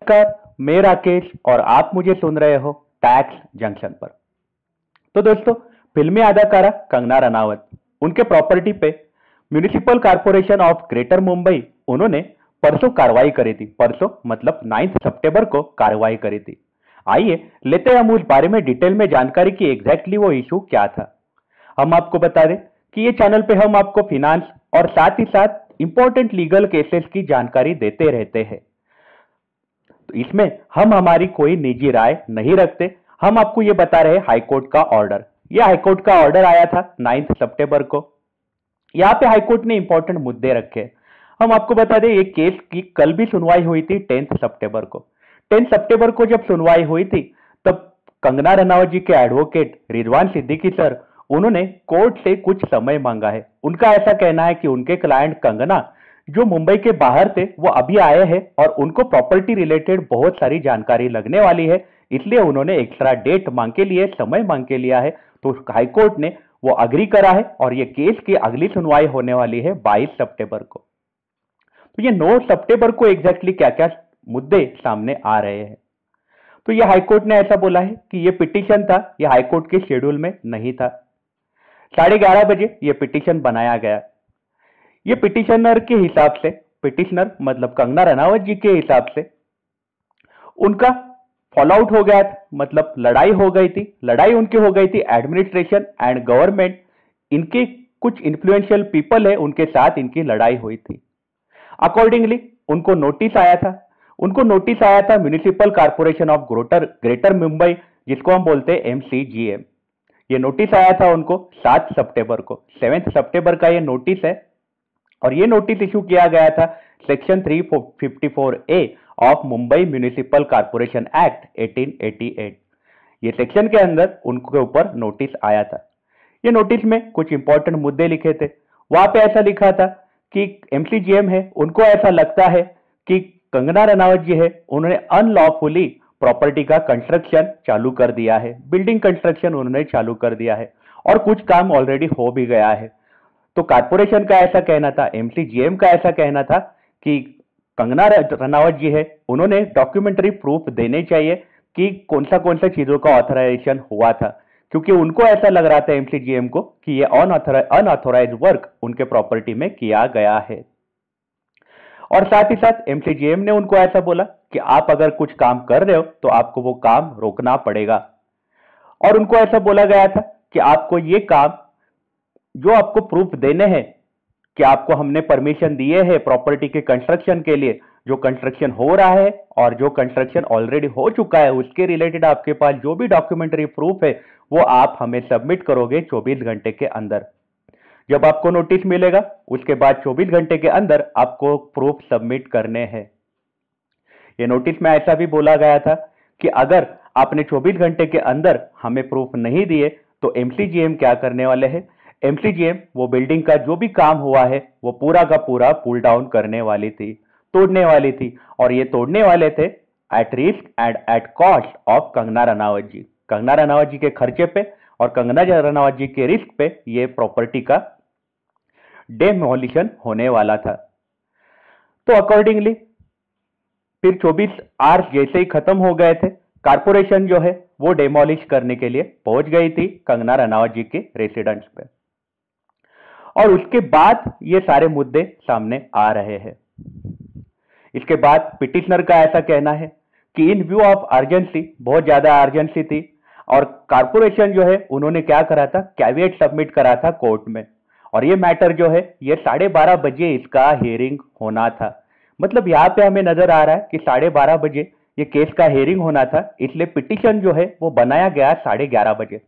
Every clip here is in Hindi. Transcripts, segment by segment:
नमस्कार, मैं राकेश और आप मुझे सुन रहे हो टैक्स जंक्शन पर। तो दोस्तों, फिल्मी अदाकारा कंगना रनावत, उनके प्रॉपर्टी पे municipal corporation of greater Mumbai उन्होंने परसों कार्रवाई करी थी। परसों मतलब 9 सितंबर को कार्रवाई करी थी। आइए लेते हैं हम उस बारे में डिटेल में जानकारी की एग्जैक्टली वो इशू क्या था। हम आपको बता दें कि ये चैनल पे हम आपको फिनांस और साथ ही साथ इंपॉर्टेंट लीगल केसेस की जानकारी देते रहते हैं। तो इसमें हम हमारी कोई निजी राय नहीं रखते। हम आपको ये बता रहे हैं हाईकोर्ट का ऑर्डर। यह हाईकोर्ट का ऑर्डर आया था 9 सितंबर को। यहाँ पे हाईकोर्ट ने इंपॉर्टेंट मुद्दे रखे। हम आपको बता दें, ये केस की कल भी सुनवाई हुई थी 10 सितंबर को। 10 सितंबर को जब सुनवाई हुई थी तब कंगना रनावत जी के एडवोकेट रिजवान सिद्दीकी सर, उन्होंने कोर्ट से कुछ समय मांगा है। उनका ऐसा कहना है कि उनके क्लाइंट कंगना जो मुंबई के बाहर थे वो अभी आए हैं और उनको प्रॉपर्टी रिलेटेड बहुत सारी जानकारी लगने वाली है, इसलिए उन्होंने एक्स्ट्रा डेट मांग के लिए, समय मांग के लिया है। तो हाईकोर्ट ने वो अग्री करा है और ये केस की अगली सुनवाई होने वाली है 22 सितंबर को। तो ये 9 सितंबर को एग्जैक्टली क्या क्या मुद्दे सामने आ रहे हैं। तो ये हाईकोर्ट ने ऐसा बोला है कि ये पिटीशन था, ये हाईकोर्ट के शेड्यूल में नहीं था। 11:30 बजे ये पिटीशन बनाया गया। ये पिटिशनर के हिसाब से, पिटिशनर मतलब कंगना रनावत जी के हिसाब से उनका फॉल आउट हो गया था, मतलब लड़ाई हो गई थी। लड़ाई उनकी हो गई थी एडमिनिस्ट्रेशन एंड गवर्नमेंट, इनके कुछ इन्फ्लुएंशियल पीपल है उनके साथ इनकी लड़ाई हुई थी। अकॉर्डिंगली उनको नोटिस आया था। उनको नोटिस आया था municipal corporation of greater Mumbai, जिसको हम बोलते हैं MCGM। ये नोटिस आया था उनको 7 सितंबर को। 7 सितंबर का ये नोटिस है और ये नोटिस इशू किया गया था section 354A of Mumbai municipal corporation act 1888। ये सेक्शन के अंदर उनके ऊपर नोटिस आया था। ये नोटिस में कुछ इंपॉर्टेंट मुद्दे लिखे थे। वहां पे ऐसा लिखा था कि MCGM है, उनको ऐसा लगता है कि कंगना रनावत जी है, उन्होंने अनलॉफुली प्रॉपर्टी का कंस्ट्रक्शन चालू कर दिया है, बिल्डिंग कंस्ट्रक्शन उन्होंने चालू कर दिया है और कुछ काम ऑलरेडी हो भी गया है। तो कॉर्पोरेशन का ऐसा कहना था, MCGM का ऐसा कहना था कि कंगना रनावत जी है, उन्होंने डॉक्यूमेंट्री प्रूफ देने चाहिए कि कौन सा चीजों का ऑथराइजेशन हुआ था, क्योंकि उनको ऐसा लग रहा था MCGM को कि ये अनऑथोराइज वर्क उनके प्रॉपर्टी में किया गया है। और साथ ही साथ MCGM ने उनको ऐसा बोला कि आप अगर कुछ काम कर रहे हो तो आपको वो काम रोकना पड़ेगा। और उनको ऐसा बोला गया था कि आपको ये काम जो आपको प्रूफ देने हैं कि आपको हमने परमिशन दिए हैं प्रॉपर्टी के कंस्ट्रक्शन के लिए, जो कंस्ट्रक्शन हो रहा है और जो कंस्ट्रक्शन ऑलरेडी हो चुका है, उसके रिलेटेड आपके पास जो भी डॉक्यूमेंट्री प्रूफ है वो आप हमें सबमिट करोगे 24 घंटे के अंदर। जब आपको नोटिस मिलेगा उसके बाद 24 घंटे के अंदर आपको प्रूफ सबमिट करने हैं। ये नोटिस में ऐसा भी बोला गया था कि अगर आपने 24 घंटे के अंदर हमें प्रूफ नहीं दिए तो MCGM क्या करने वाले हैं, MCGM वो बिल्डिंग का जो भी काम हुआ है वो पूरा का पूरा पुल डाउन करने वाली थी, तोड़ने वाली थी। और ये तोड़ने वाले थे at risk and at cost of Kangana Ranaut ji. Kangana Ranaut ji के खर्चे पे और कंगना रनावत जी के रिस्क पे ये प्रॉपर्टी का डेमोलिशन होने वाला था। तो अकॉर्डिंगली फिर 24 आवर्स जैसे ही खत्म हो गए थे, कारपोरेशन जो है वो डेमोलिश करने के लिए पहुंच गई थी कंगना रनावत जी के रेसिडेंस पे। और उसके बाद ये सारे मुद्दे सामने आ रहे हैं। इसके बाद पिटिशनर का ऐसा कहना है कि इन व्यू ऑफ अर्जेंसी, बहुत ज्यादा अर्जेंसी थी और कारपोरेशन जो है उन्होंने क्या करा था, कैविएट सबमिट करा था कोर्ट में। और ये मैटर जो है ये 12:30 इसका हियरिंग होना था। मतलब यहाँ पे हमें नजर आ रहा है कि 12:30 ये केस का हियरिंग होना था, इसलिए पिटिशन जो है वो बनाया गया 11:30।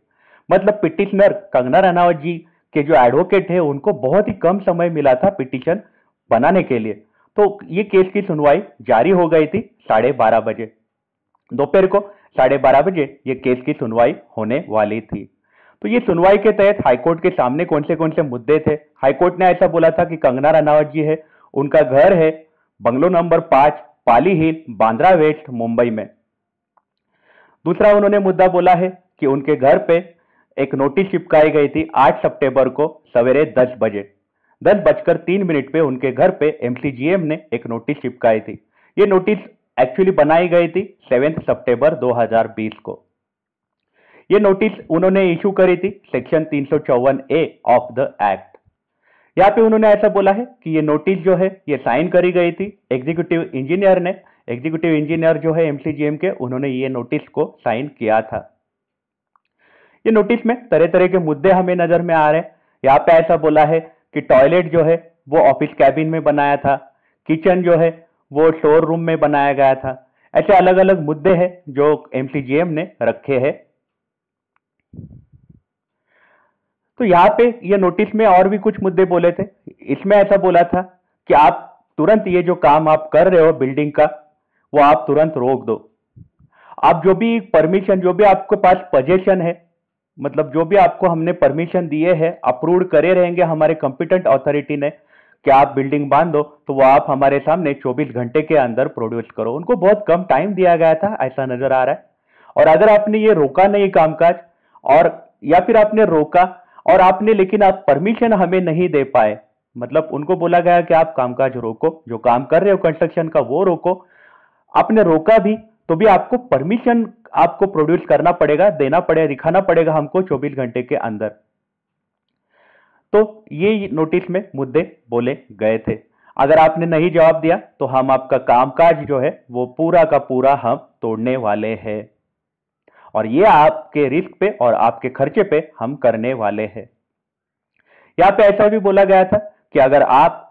मतलब पिटिशनर कंगना रनावत जी के जो एडवोकेट है उनको बहुत ही कम समय मिला था पिटिशन बनाने के लिए। तो ये केस की सुनवाई जारी हो गई थी 12:30 दोपहर को। 12:30 ये केस की सुनवाई होने वाली थी। तो ये सुनवाई के तहत हाईकोर्ट के सामने कौन से मुद्दे थे। हाईकोर्ट ने ऐसा बोला था कि कंगना रनावत जी है, उनका घर है बंगलो नंबर 5 पाली हिल, बांद्रा वेस्ट, मुंबई में। दूसरा उन्होंने मुद्दा बोला है कि उनके घर पे एक नोटिस चिपकाई गई थी 8 सितंबर को सवेरे 10 बजे। 10:03 पे उनके घर पे एमसीजीएम ने एक नोटिस चिपकाई थी। ये नोटिस एक्चुअली बनाई गई थी 7 सितंबर 2020 को। ये नोटिस उन्होंने इशू करी थी section 354A of the act. यहाँ पे उन्होंने ऐसा बोला है कि ये नोटिस जो है ये साइन करी गई थी एग्जीक्यूटिव इंजीनियर ने। एग्जीक्यूटिव इंजीनियर जो है एमसीजीएम के, उन्होंने ये नोटिस को साइन किया था। ये नोटिस में तरह तरह के मुद्दे हमें नजर में आ रहे हैं। यहाँ पे ऐसा बोला है कि टॉयलेट जो है वो ऑफिस कैबिन में बनाया था, किचन जो है वो स्टोर रूम में बनाया गया था। ऐसे अलग अलग मुद्दे हैं जो एमसीजीएम ने रखे हैं। तो यहाँ पे ये नोटिस में और भी कुछ मुद्दे बोले थे। इसमें ऐसा बोला था कि आप तुरंत ये जो काम आप कर रहे हो बिल्डिंग का, वो आप तुरंत रोक दो। आप जो भी परमिशन, जो भी आपके पास पोजीशन है, मतलब जो भी आपको हमने परमिशन दिए हैं, अप्रूव करे रहेंगे हमारे कंपिटेंट अथॉरिटी ने कि आप बिल्डिंग बांध दो, तो वो आप हमारे सामने 24 घंटे के अंदर प्रोड्यूस करो। उनको बहुत कम टाइम दिया गया था, ऐसा नजर आ रहा है। और अगर आपने ये रोका नहीं कामकाज, और या फिर आपने रोका और आपने लेकिन आप परमिशन हमें नहीं दे पाए, मतलब उनको बोला गया कि आप कामकाज रोको, जो काम कर रहे हो कंस्ट्रक्शन का वो रोको। आपने रोका भी तो भी आपको परमिशन आपको प्रोड्यूस करना पड़ेगा, देना पड़ेगा, दिखाना पड़ेगा हमको 24 घंटे के अंदर। तो ये नोटिस में मुद्दे बोले गए थे। अगर आपने नहीं जवाब दिया तो हम आपका कामकाज जो है वो पूरा का पूरा हम तोड़ने वाले हैं, और ये आपके रिस्क पे और आपके खर्चे पे हम करने वाले हैं। यहाँ पे ऐसा भी बोला गया था कि अगर आप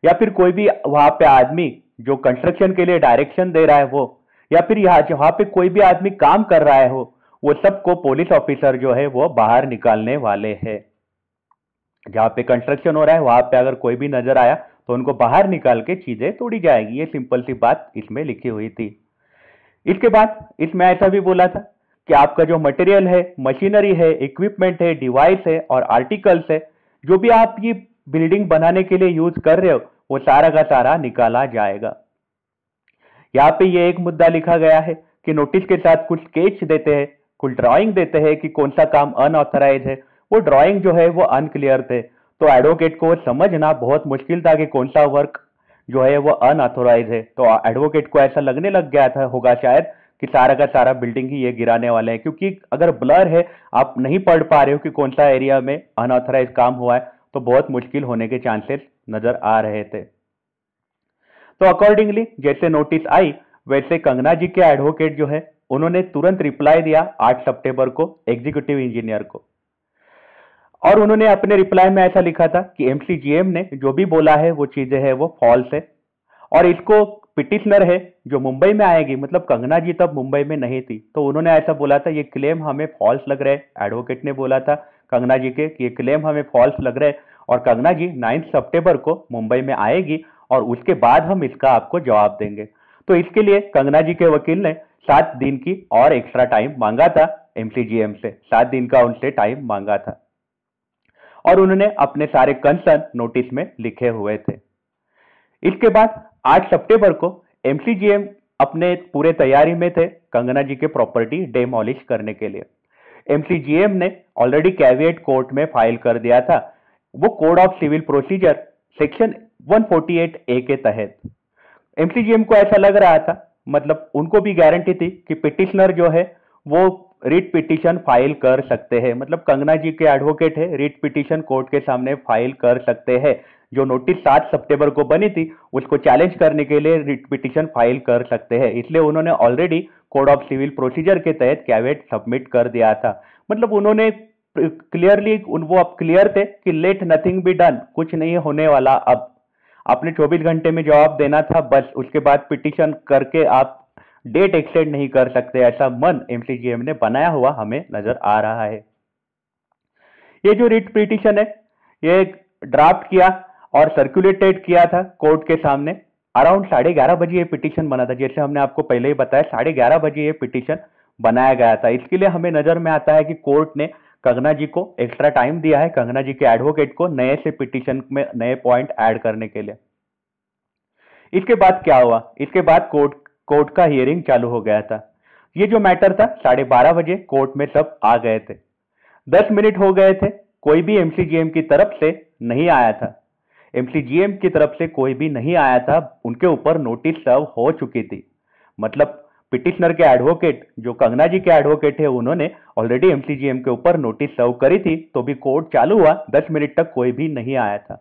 या फिर कोई भी वहां पे आदमी जो कंस्ट्रक्शन के लिए डायरेक्शन दे रहा है वो, या फिर यहाँ पे कोई भी आदमी काम कर रहा है वो सबको पुलिस ऑफिसर जो है वो बाहर निकालने वाले हैं। जहां पे कंस्ट्रक्शन हो रहा है वहां पे अगर कोई भी नजर आया तो उनको बाहर निकाल के चीजें तोड़ी जाएगी। ये सिंपल सी बात इसमें लिखी हुई थी। इसके बाद इसमें ऐसा भी बोला था कि आपका जो मटेरियल है, मशीनरी है, इक्विपमेंट है, डिवाइस है और आर्टिकल्स है, जो भी आप ये बिल्डिंग बनाने के लिए यूज कर रहे हो, वो सारा का सारा निकाला जाएगा। यहाँ पे ये एक मुद्दा लिखा गया है कि नोटिस के साथ कुछ स्केच देते हैं, कुछ ड्राइंग देते हैं कि कौन सा काम अनऑथराइज है। वो ड्राइंग जो है वो अनक्लियर थे, तो एडवोकेट को समझना बहुत मुश्किल था कि कौन सा वर्क जो है वो अनऑथोराइज है। तो एडवोकेट को ऐसा लगने लग गया था होगा शायद कि सारा का सारा बिल्डिंग ही ये गिराने वाले हैं, क्योंकि अगर ब्लर है, आप नहीं पढ़ पा रहे हो कि कौन सा एरिया में अनऑथराइज काम हुआ है, तो बहुत मुश्किल होने के चांसेस नजर आ रहे थे। तो अकॉर्डिंगली जैसे नोटिस आई वैसे कंगना जी के एडवोकेट जो है उन्होंने तुरंत रिप्लाई दिया 8 सितंबर को एग्जीक्यूटिव इंजीनियर को, और उन्होंने अपने रिप्लाई में ऐसा लिखा था कि एमसीजीएम ने जो भी बोला है वो चीजें है वो फॉल्स है, और इसको पिटिशनर है जो मुंबई में आएगी, मतलब कंगना जी तब मुंबई में नहीं थी, तो उन्होंने ऐसा बोला था ये क्लेम हमें फॉल्स लग रहा है। एडवोकेट ने बोला था कंगना जी के कि ये क्लेम हमें फॉल्स लग रहा है, और कंगना जी 9 सितंबर को मुंबई में आएगी और उसके बाद हम इसका आपको जवाब देंगे। तो इसके लिए कंगना जी के वकील ने 7 दिन की और एक्स्ट्रा टाइम मांगा था एमसीजीएम से, 7 दिन का उनसे टाइम मांगा था, और उन्होंने अपने सारे कंसर्न नोटिस में लिखे हुए थे। इसके बाद 8 सितंबर को एमसीजीएम अपने पूरे तैयारी में थे कंगना जी के प्रॉपर्टी डेमोलिश करने के लिए। एमसीजीएम ने ऑलरेडी कैविएट कोर्ट में फाइल कर दिया था, वो code of civil procedure section 148A के तहत। एमसीजीएम को ऐसा लग रहा था, मतलब उनको भी गारंटी थी कि पिटिशनर जो है वो रिट पिटीशन फाइल कर सकते हैं, मतलब कंगना जी के एडवोकेट है, रिट पिटीशन कोर्ट के सामने फाइल कर सकते हैं। जो नोटिस 7 सितंबर को बनी थी उसको चैलेंज करने के लिए रिट पिटीशन फाइल कर सकते हैं, इसलिए उन्होंने already code of civil procedure के तहत कैविएट सबमिट कर दिया था। मतलब उन्होंने क्लियरली, वो अब क्लियर थे कि लेट नथिंग बी डन, कुछ नहीं होने वाला। अब आपने 24 घंटे में जवाब देना था बस, उसके बाद पिटीशन करके आप डेट एक्सटेंड नहीं कर सकते, ऐसा मन एमसीजीएम ने बनाया हुआ हमें नजर आ रहा है। ये जो रिट पिटीशन है ये ड्राफ्ट किया और सर्कुलेटेड किया था कोर्ट के सामने। अराउंड 11:30 बजे ये पिटीशन बना था, जैसे हमने आपको पहले ही बताया 11:30 बजे ये पिटीशन बनाया गया था। इसके लिए हमें नजर में आता है कि कोर्ट ने कंगना जी को एक्स्ट्रा टाइम दिया है, कंगना जी के एडवोकेट को नए से पिटीशन में नए पॉइंट ऐड करने के लिए। इसके बाद क्या हुआ, इसके बाद कोर्ट का हियरिंग चालू हो गया था। ये जो मैटर था 12:30 बजे कोर्ट में सब आ गए थे। 10 मिनट हो गए थे, कोई भी एमसीजीएम की तरफ से नहीं आया था। एमसीजीएम की तरफ से कोई भी नहीं आया था, उनके ऊपर नोटिस सर्व हो चुकी थी। मतलब पिटिशनर के एडवोकेट, जो कंगना जी के एडवोकेट है, उन्होंने ऑलरेडी एमसीजीएम के ऊपर नोटिस सर्व करी थी, तो भी कोर्ट चालू हुआ, 10 मिनट तक कोई भी नहीं आया था।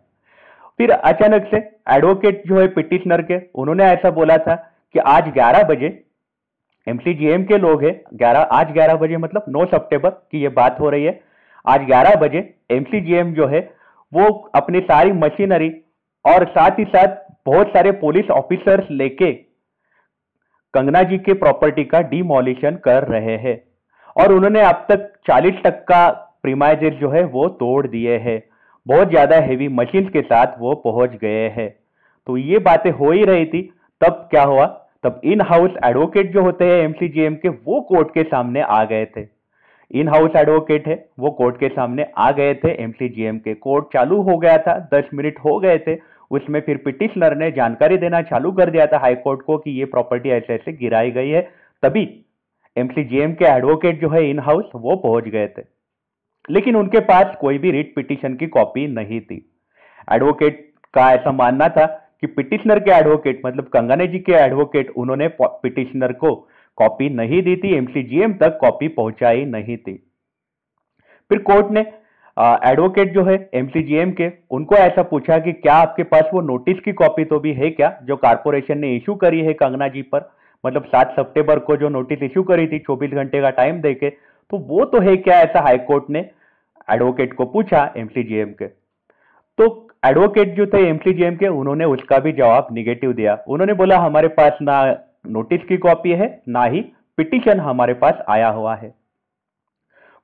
फिर अचानक से एडवोकेट जो है पिटिशनर के, उन्होंने ऐसा बोला था कि आज 11 बजे एमसीजीएम के लोग हैं, 11 आज 11 बजे मतलब 9 सितंबर की ये बात हो रही है। आज 11 बजे एमसीजीएम जो है वो अपनी सारी मशीनरी और साथ ही साथ बहुत सारे पुलिस ऑफिसर्स लेके कंगना जी के प्रॉपर्टी का डिमोलिशन कर रहे हैं, और उन्होंने अब तक 40% प्रीमाइजेस जो है वो तोड़ दिए हैं। बहुत ज्यादा हेवी मशीन के साथ वो पहुंच गए हैं। तो ये बातें हो ही रही थी, तब क्या हुआ, तब इन हाउस एडवोकेट जो होते हैं एमसीजीएम के, वो कोर्ट के सामने आ गए थे। इन हाउस एडवोकेट है, वो कोर्ट के सामने आ गए थे एमसीजीएम के। कोर्ट चालू हो गया था, 10 मिनट हो गए थे। उसमें फिर पिटिशनर ने जानकारी देना चालू कर दिया था हाईकोर्ट को कि ये प्रॉपर्टी ऐसे ऐसे गिराई गई है। तभी एमसीजीएम के एडवोकेट जो है इन हाउस, वो पहुंच गए थे, लेकिन उनके पास कोई भी रिट पिटिशन की कॉपी नहीं थी। एडवोकेट का ऐसा मानना था कि पिटिशनर के एडवोकेट, मतलब कंगना जी के एडवोकेट, उन्होंने पिटिशनर को कॉपी नहीं दी थी, एमसीजीएम तक कॉपी पहुंचाई नहीं थी। फिर कोर्ट ने एडवोकेट जो है एमसीजीएम के, उनको ऐसा पूछा कि क्या आपके पास वो नोटिस की कॉपी तो भी है क्या, जो कारपोरेशन ने इशू करी है कंगना जी पर, मतलब 7 सितंबर को जो नोटिस इशू करी थी 24 घंटे का टाइम देके, तो वो तो है क्या, ऐसा हाईकोर्ट ने एडवोकेट को पूछा एमसीजीएम के। तो एडवोकेट जो थे एमसीजीएम के, उन्होंने उसका भी जवाब निगेटिव दिया। उन्होंने बोला हमारे पास ना नोटिस की कॉपी है, ना ही पिटीशन हमारे पास आया हुआ है।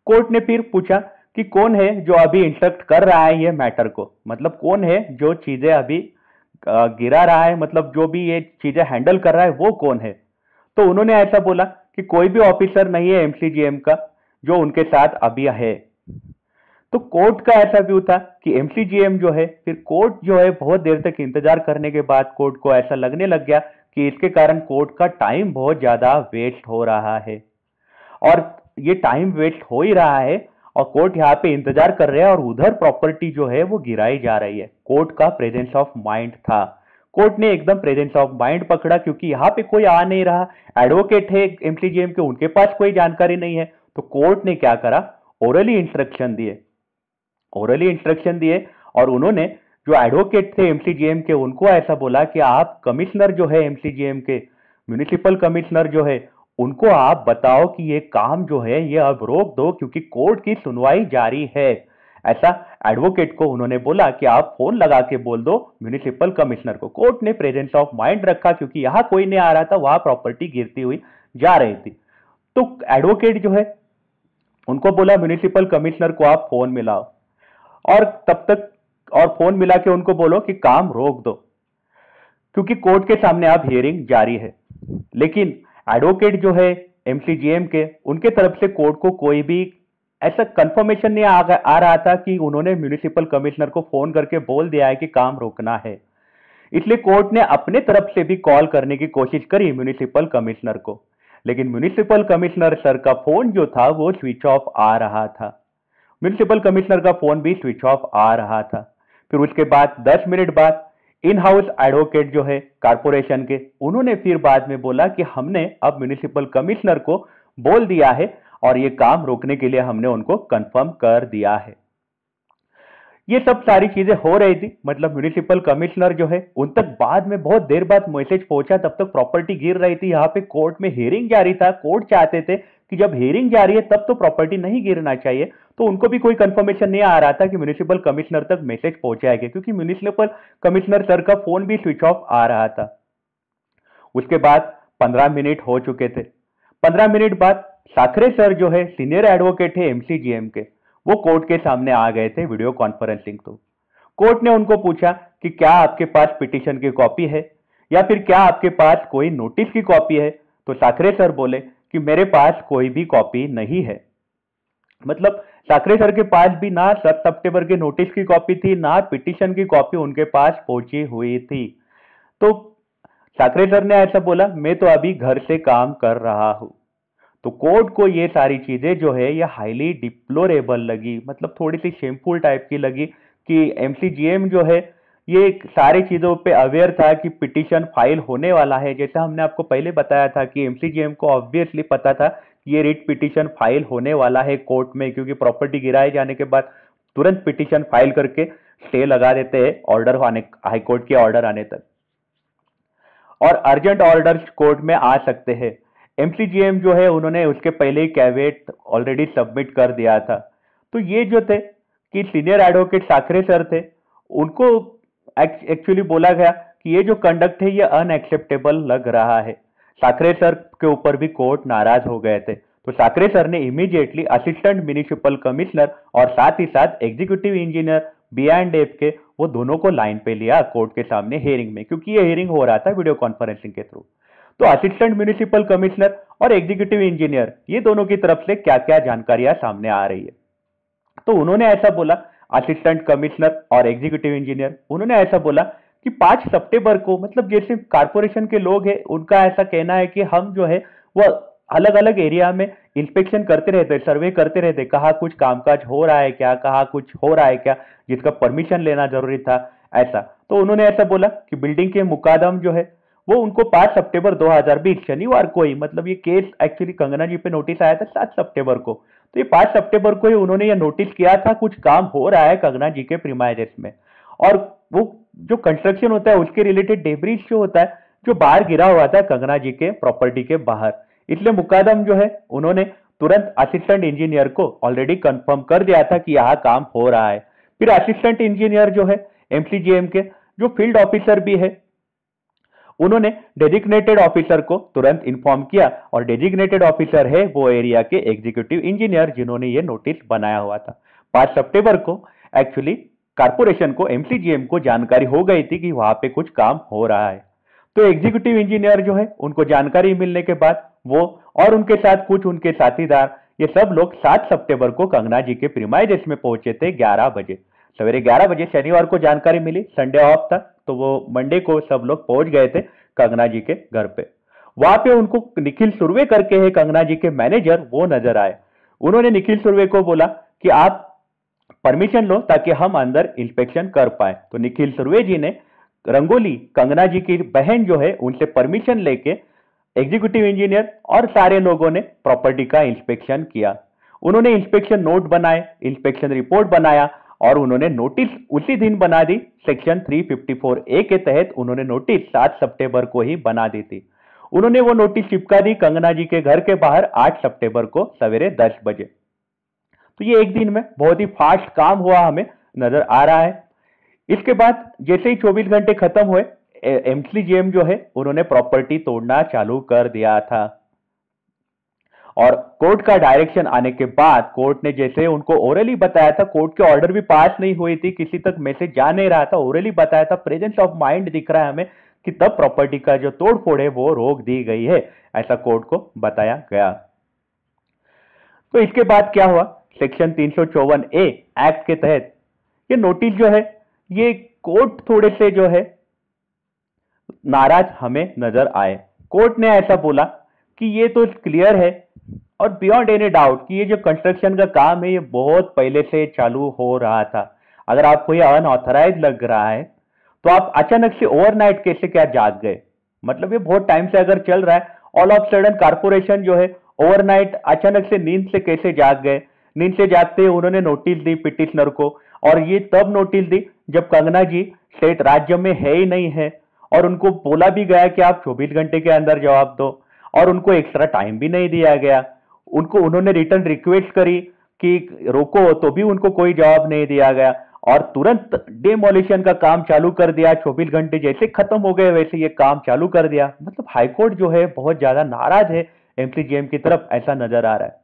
कोर्ट ने फिर पूछा कि कौन है जो अभी इंस्ट्रक्ट कर रहा है ये मैटर को, मतलब कौन है जो चीजें अभी गिरा रहा है, मतलब जो भी ये चीजें हैंडल कर रहा है वो कौन है। तो उन्होंने ऐसा बोला कि कोई भी ऑफिसर नहीं है एमसीजीएम का जो उनके साथ अभी है। तो कोर्ट का ऐसा व्यू था कि एमसीजीएम जो है, फिर कोर्ट जो है बहुत देर तक इंतजार करने के बाद कोर्ट को ऐसा लगने लग गया कि इसके कारण कोर्ट का टाइम बहुत ज्यादा वेस्ट हो रहा है, और ये टाइम वेस्ट हो ही रहा है, और कोर्ट यहाँ पे इंतजार कर रहे हैं, और उधर प्रॉपर्टी जो है वो गिराई जा रही है। कोर्ट का प्रेजेंस ऑफ माइंड था, कोर्ट ने एकदम प्रेजेंस ऑफ माइंड पकड़ा, क्योंकि यहाँ पे कोई आ नहीं रहा, एडवोकेट है एमसीजीएम के, उनके पास कोई जानकारी नहीं है। तो कोर्ट ने क्या करा, ओरली इंस्ट्रक्शन दिए, ओरली इंस्ट्रक्शन दिए, और उन्होंने जो एडवोकेट थे एमसीजीएम के, उनको ऐसा बोला कि आप कमिश्नर जो है एमसीजीएम के, म्युनिसिपल कमिश्नर जो है, उनको आप बताओ कि ये काम जो है ये अब रोक दो, क्योंकि कोर्ट की सुनवाई जारी है। ऐसा एडवोकेट को उन्होंने बोला कि आप फोन लगा के बोल दो म्युनिसिपल कमिश्नर को। कोर्ट ने प्रेजेंस ऑफ माइंड रखा, क्योंकि यहां कोई नहीं आ रहा था, वहां प्रॉपर्टी गिरती हुई जा रही थी। तो एडवोकेट जो है उनको बोला म्युनिसिपल कमिश्नर को आप फोन मिलाओ, और तब तक और फोन मिला के उनको बोलो कि काम रोक दो, क्योंकि कोर्ट के सामने अब हियरिंग जारी है। लेकिन एडवोकेट जो है एमसीजीएम के, उनके तरफ से कोर्ट को कोई भी ऐसा कंफर्मेशन नहीं आ रहा था कि उन्होंने म्युनिसिपल कमिश्नर को फोन करके बोल दिया है कि काम रोकना है। इसलिए कोर्ट ने अपने तरफ से भी कॉल करने की कोशिश करी म्युनिसिपल कमिश्नर को, लेकिन म्युनिसिपल कमिश्नर सर का फोन जो था वो स्विच ऑफ आ रहा था। म्युनिसिपल कमिश्नर का फोन भी स्विच ऑफ आ रहा था। फिर उसके बाद 10 मिनट बाद इन हाउस एडवोकेट जो है कारपोरेशन के, उन्होंने फिर बाद में बोला कि हमने अब म्युनिसिपल कमिश्नर को बोल दिया है, और ये काम रोकने के लिए हमने उनको कंफर्म कर दिया है। ये सब सारी चीजें हो रही थी, मतलब म्युनिसिपल कमिश्नर जो है उन तक बाद में बहुत देर बाद मैसेज पहुंचा, तब तक प्रॉपर्टी गिर रही थी। यहाँ पे कोर्ट में हियरिंग जारी था, कोर्ट चाहते थे कि जब हियरिंग जारी है तब तो प्रॉपर्टी नहीं गिरना चाहिए। तो उनको भी कोई कंफर्मेशन नहीं आ रहा था कि म्युनिसिपल कमिश्नर तक मैसेज पहुंचाएगा, क्योंकि म्युनिसिपल कमिश्नर सर का फोन भी स्विच ऑफ आ रहा था। उसके बाद 15 मिनट हो चुके थे। 15 मिनट बाद साखरे सर जो है सीनियर एडवोकेट है एमसीजीएम के, वो कोर्ट के सामने आ गए थे वीडियो कॉन्फ्रेंसिंग थ्रू। कोर्ट ने उनको पूछा कि क्या आपके पास पिटीशन की कॉपी है, या फिर क्या आपके पास कोई नोटिस की कॉपी है। तो साखरे सर बोले कि मेरे पास कोई भी कॉपी नहीं है। मतलब साखरे सर के पास भी ना 7 सितंबर के नोटिस की कॉपी थी, ना पिटीशन की कॉपी उनके पास पहुंची हुई थी। तो साखरे सर ने ऐसा बोला, मैं तो अभी घर से काम कर रहा हूं। तो कोर्ट को ये सारी चीजें जो है ये हाईली डिप्लोरेबल लगी, मतलब थोड़ी सी शेमफुल टाइप की लगी कि एमसीजीएम जो है ये सारी चीजों पे अवेयर था कि पिटीशन फाइल होने वाला है। जैसा हमने आपको पहले बताया था कि एमसीजीएम को ऑब्वियसली पता था कि ये रिट पिटीशन फाइल होने वाला है कोर्ट में, क्योंकि प्रॉपर्टी गिराए जाने के बाद तुरंत पिटीशन फाइल करके स्टे लगा देते हैं ऑर्डर आने, हाईकोर्ट के ऑर्डर आने तक, और अर्जेंट ऑर्डर्स कोर्ट में आ सकते हैं। एमसीजीएम जो है उन्होंने उसके पहले ही कैवेट ऑलरेडी सबमिट कर दिया था। तो ये जो थे कि सीनियर एडवोकेट साखरे सर थे, उनको एक्चुअली बोला गया कि ये जो कंडक्ट है ये अनएक्सेप्टेबल लग रहा है। साखरे सर के ऊपर भी कोर्ट नाराज हो गए थे, तो साखरे सर ने इमीडिएटली असिस्टेंट म्युनिसिपल कमिश्नर और साथ ही साथ एग्जीक्यूटिव इंजीनियर B&F के वो दोनों को लाइन पे लिया कोर्ट के सामने हेयरिंग में, क्योंकि ये हेयरिंग हो रहा था वीडियो कॉन्फ्रेंसिंग के थ्रू। तो असिस्टेंट म्युनिसिपल कमिश्नर और एग्जीक्यूटिव इंजीनियर ये दोनों की तरफ से क्या क्या जानकारियां सामने आ रही है। तो उन्होंने ऐसा बोला, असिस्टेंट कमिश्नर और एग्जीक्यूटिव इंजीनियर उन्होंने ऐसा बोला कि 5 सितंबर को, मतलब जैसे कारपोरेशन के लोग हैं उनका ऐसा कहना है कि हम जो है वो अलग अलग एरिया में इंस्पेक्शन करते रहते, सर्वे करते रहते, कहाँ कुछ कामकाज हो रहा है क्या, कहाँ कुछ हो रहा है क्या जिसका परमिशन लेना जरूरी था, ऐसा। तो उन्होंने ऐसा बोला कि बिल्डिंग के मुकादम जो है वो उनको 5 सितंबर 2020 शनिवार को ही, मतलब ये केस एक्चुअली कंगना जी पे नोटिस आया था 7 सितंबर को, तो ये 5 सितंबर को ही उन्होंने ये नोटिस किया था कुछ काम हो रहा है कंगना जी के प्रीमाइसेस में, और वो जो कंस्ट्रक्शन होता है उसके रिलेटेड डेब्रिज जो होता है जो बाहर गिरा हुआ था कंगना जी के प्रॉपर्टी के बाहर, इसलिए मुकादम जो है उन्होंने तुरंत असिस्टेंट इंजीनियर को ऑलरेडी कंफर्म कर दिया था कि यहाँ काम हो रहा है। फिर असिस्टेंट इंजीनियर जो है एमसीजीएम के जो फील्ड ऑफिसर भी है उन्होंने डेजिग्नेटेड ऑफिसर को तुरंत इन्फॉर्म किया, और डेजिग्नेटेड ऑफिसर है वो एरिया के एग्जीक्यूटिव इंजीनियर जिन्होंने ये नोटिस बनाया हुआ था। 5 सितंबर को एक्चुअली कारपोरेशन को, एमसीजीएम को जानकारी हो गई थी कि वहां पे कुछ काम हो रहा है। तो एग्जीक्यूटिव इंजीनियर जो है उनको जानकारी मिलने के बाद वो और उनके साथ कुछ उनके साथीदार ये सब लोग 7 सितंबर को कंगना जी के प्रीमाइसेस में पहुंचे थे 11 बजे, सवेरे 11 बजे। शनिवार को जानकारी मिली, संडे ऑफ था, तो वो मंडे को सब लोग पहुंच गए थे कंगना जी के घर पे। वहां पे उनको निखिल सुर्वे करके है कंगना जी के मैनेजर, वो नजर आए। उन्होंने निखिल सुर्वे को बोला कि आप परमिशन लो ताकि हम अंदर इंस्पेक्शन कर पाए। तो निखिल सुर्वे जी ने रंगोली कंगना जी की बहन जो है उनसे परमिशन लेके एग्जीक्यूटिव इंजीनियर और सारे लोगों ने प्रॉपर्टी का इंस्पेक्शन किया। उन्होंने इंस्पेक्शन नोट बनाए, इंस्पेक्शन रिपोर्ट बनाया, और उन्होंने नोटिस उसी दिन बना दी। सेक्शन 354A के तहत उन्होंने नोटिस 7 सितंबर को ही बना दी थी। उन्होंने वो नोटिस चिपका दी कंगना जी के घर के बाहर 8 सितंबर को सवेरे 10 बजे। तो ये एक दिन में बहुत ही फास्ट काम हुआ हमें नजर आ रहा है। इसके बाद जैसे ही 24 घंटे खत्म हुए, एमसीजीएम जो है उन्होंने प्रॉपर्टी तोड़ना चालू कर दिया था, और कोर्ट का डायरेक्शन आने के बाद कोर्ट ने जैसे उनको ओरली बताया था, कोर्ट के ऑर्डर भी पास नहीं हुई थी, किसी तक मैसेज जा नहीं रहा था, ओरली बताया था, प्रेजेंस ऑफ माइंड दिख रहा है हमें कि तब प्रॉपर्टी का जो तोड़फोड़ है वो रोक दी गई है, ऐसा कोर्ट को बताया गया। तो इसके बाद क्या हुआ, सेक्शन 354A एक्ट के तहत ये नोटिस जो है ये कोर्ट थोड़े से जो है नाराज हमें नजर आए। कोर्ट ने ऐसा बोला कि ये तो क्लियर है और बियॉन्ड एनी डाउट कि ये जो कंस्ट्रक्शन का काम है ये बहुत पहले से चालू हो रहा था। अगर आपको ये अनऑथराइज लग रहा है तो आप अचानक से ओवरनाइट कैसे क्या जाग गए, मतलब ये बहुत टाइम से अगर चल रहा है, ऑल ऑफ सडन कारपोरेशन जो है ओवरनाइट अचानक से नींद से कैसे जाग गए। नींद से जागते उन्होंने नोटिस दी पिटिशनर को, और ये तब नोटिस दी जब कंगना जी स्टेट राज्य में है ही नहीं है, और उनको बोला भी गया कि आप 24 घंटे के अंदर जवाब दो, और उनको एक्स्ट्रा टाइम भी नहीं दिया गया। उनको उन्होंने रिटर्न रिक्वेस्ट करी कि रोको, तो भी उनको कोई जवाब नहीं दिया गया, और तुरंत डेमोलिशन का काम चालू कर दिया। 24 घंटे जैसे खत्म हो गए वैसे ये काम चालू कर दिया। मतलब हाईकोर्ट जो है बहुत ज्यादा नाराज है एमसीजीएम की तरफ, ऐसा नजर आ रहा है।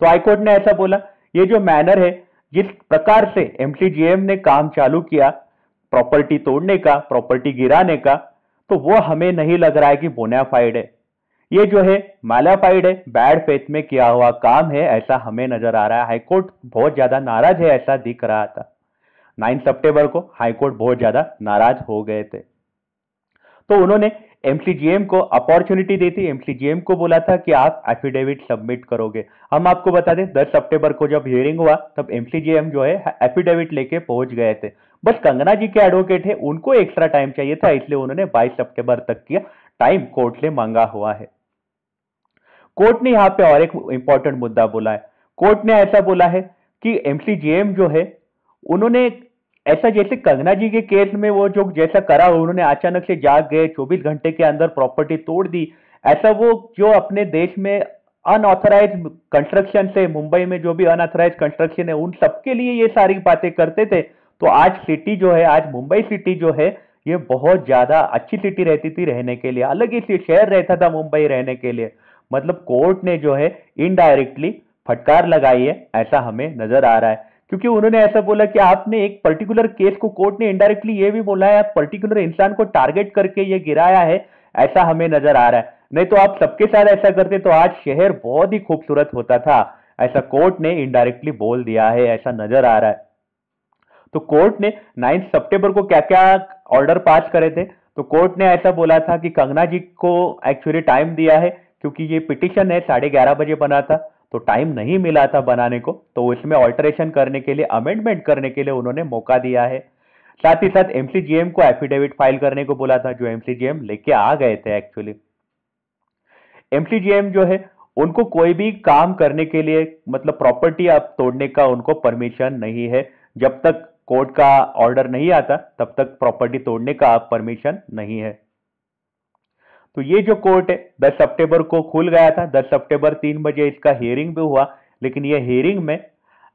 तो हाईकोर्ट ने ऐसा बोला, ये जो मैनर है जिस प्रकार से एमसीजीएम ने काम चालू किया प्रॉपर्टी तोड़ने का, प्रॉपर्टी गिराने का, तो वो हमें नहीं लग रहा है कि बोनाफाइड है। ये जो है मैलाफाइड है, बैड फेथ में किया हुआ काम है, ऐसा हमें नजर आ रहा है। हाईकोर्ट बहुत ज्यादा नाराज है, ऐसा दिख रहा था। 9 सितंबर को हाईकोर्ट बहुत ज्यादा नाराज हो गए थे। तो उन्होंने एमसीजीएम को अपॉर्चुनिटी दी थी, एमसीजीएम को बोला था कि आप एफिडेविट सबमिट करोगे। हम आपको बता दें 10 सितंबर को जब हियरिंग हुआ तब एमसीजीएम जो है एफिडेविट लेके पहुंच गए थे। बस कंगना जी के एडवोकेट है उनको एक्स्ट्रा टाइम चाहिए था, इसलिए उन्होंने 22 सितंबर तक किया टाइम कोर्ट से मांगा हुआ है। कोर्ट ने यहाँ पे और एक इंपॉर्टेंट मुद्दा बोला है। कोर्ट ने ऐसा बोला है कि एमसीजीएम जो है उन्होंने ऐसा जैसे कंगना जी के केस में वो जो जैसा करा उन्होंने अचानक से जाग गए 24 घंटे के अंदर प्रॉपर्टी तोड़ दी, ऐसा वो जो अपने देश में अनऑथराइज कंस्ट्रक्शन से मुंबई में जो भी अनऑथराइज कंस्ट्रक्शन है उन सबके लिए ये सारी बातें करते थे। तो आज सिटी जो है, आज मुंबई सिटी जो है ये बहुत ज्यादा अच्छी सिटी रहती थी रहने के लिए, अलग ही शहर रहता था मुंबई रहने के लिए। मतलब कोर्ट ने जो है इनडायरेक्टली फटकार लगाई है ऐसा हमें नजर आ रहा है, क्योंकि उन्होंने ऐसा बोला कि आपने एक पर्टिकुलर केस को, कोर्ट ने इनडायरेक्टली ये भी बोला है आप पर्टिकुलर इंसान को टारगेट करके ये गिराया है, ऐसा हमें नजर आ रहा है। नहीं तो आप सबके साथ ऐसा करते तो आज शहर बहुत ही खूबसूरत होता था, ऐसा कोर्ट ने इनडायरेक्टली बोल दिया है, ऐसा नजर आ रहा है। तो कोर्ट ने 9 सितंबर को क्या क्या ऑर्डर पास करे थे, तो कोर्ट ने ऐसा बोला था कि कंगना जी को एक्चुअली टाइम दिया है, क्योंकि ये पिटिशन है 11:30 बजे बना था तो टाइम नहीं मिला था बनाने को, तो उसमें ऑल्टरेशन करने के लिए, अमेंडमेंट करने के लिए उन्होंने मौका दिया है। साथ ही साथ एमसीजीएम को एफिडेविट फाइल करने को बोला था, जो एमसीजीएम लेके आ गए थे। एक्चुअली एमसीजीएम जो है उनको कोई भी काम करने के लिए, मतलब प्रॉपर्टी आप तोड़ने का उनको परमिशन नहीं है, जब तक कोर्ट का ऑर्डर नहीं आता तब तक प्रॉपर्टी तोड़ने का परमिशन नहीं है। तो ये जो कोर्ट है 10 सितंबर को खुल गया था, 10 सितंबर 3 बजे इसका हियरिंग भी हुआ, लेकिन ये हियरिंग में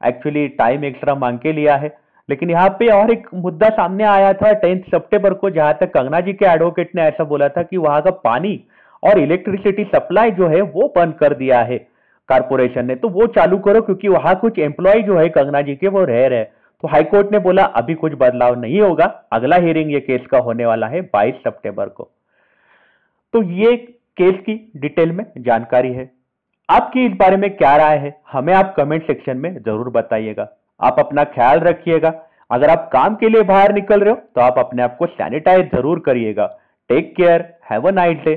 एक्चुअली टाइम एक्स्ट्रा मांग के लिया है। लेकिन यहाँ पे और एक मुद्दा सामने आया था 10 सितंबर को, जहां तक कंगना जी के एडवोकेट ने ऐसा बोला था कि वहां का पानी और इलेक्ट्रिसिटी सप्लाई जो है वो बंद कर दिया है कारपोरेशन ने, तो वो चालू करो क्योंकि वहां कुछ एम्प्लॉय जो है कंगना जी के वो रह रहे। तो हाईकोर्ट ने बोला अभी कुछ बदलाव नहीं होगा, अगला हियरिंग ये केस का होने वाला है 22 सितंबर को। तो ये केस की डिटेल में जानकारी है। आपकी इस बारे में क्या राय है हमें आप कमेंट सेक्शन में जरूर बताइएगा। आप अपना ख्याल रखिएगा। अगर आप काम के लिए बाहर निकल रहे हो तो आप अपने आप को सैनिटाइज जरूर करिएगा। Take care, have a nice day.